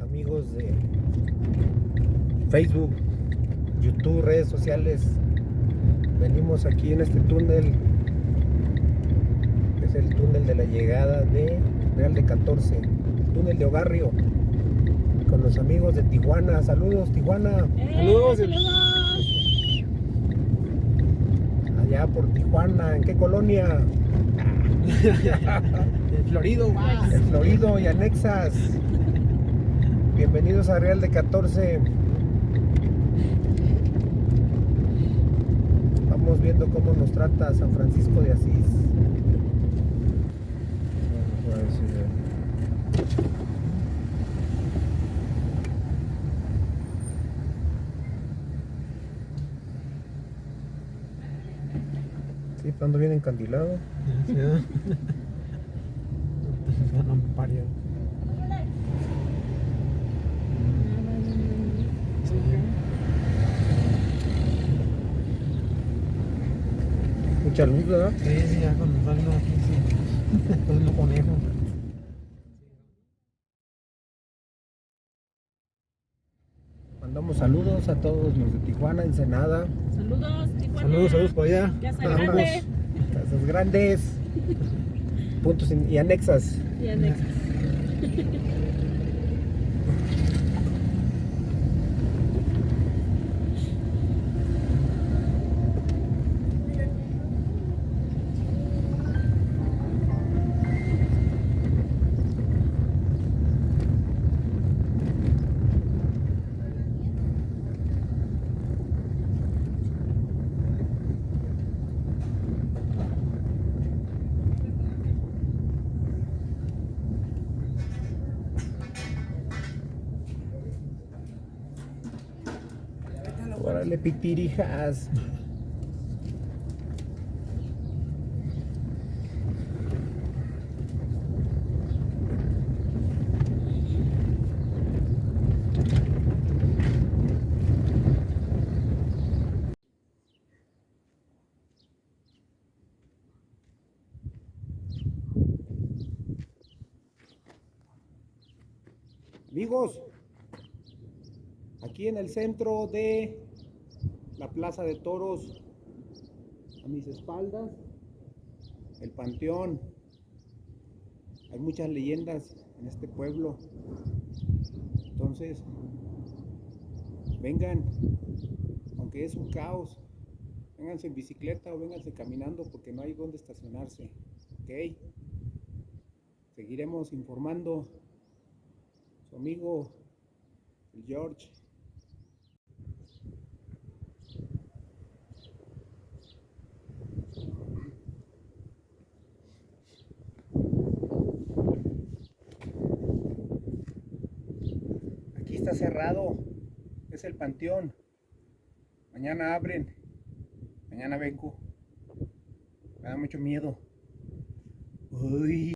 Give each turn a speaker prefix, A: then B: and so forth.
A: amigos de Facebook, YouTube, redes sociales. Venimos aquí en este túnel, que es el túnel de la llegada de Real de 14, el túnel de Ogarrio, con los amigos de Tijuana. Saludos, Tijuana.
B: Saludos.
A: Allá por Tijuana, ¿en qué colonia?
B: El Florido,
A: El Florido y anexas. Bienvenidos a Real de 14. Vamos viendo cómo nos trata San Francisco de Asís. Sí, ando bien encandilado. Mucha luz, ¿verdad?
B: Sí, ya cuando salgo aquí, sí. Es un conejo.
A: Mandamos saludos a todos los de Tijuana, Ensenada.
C: Saludos, Tijuana.
B: Saludos por allá.
C: Casa
A: Vamos.
C: Grande.
A: Casas grandes. Puntos y anexas.
C: Y anexos.
A: Órale, pitirijas. Amigos, aquí en el centro de la Plaza de Toros, a mis espaldas, el Panteón. Hay muchas leyendas en este pueblo. Entonces, vengan, aunque es un caos, vénganse en bicicleta o vénganse caminando porque no hay dónde estacionarse. ¿Ok? Seguiremos informando. Su amigo, el George. Aquí está cerrado, es el Panteón. Mañana abren, mañana vengo. Me da mucho miedo. Uy.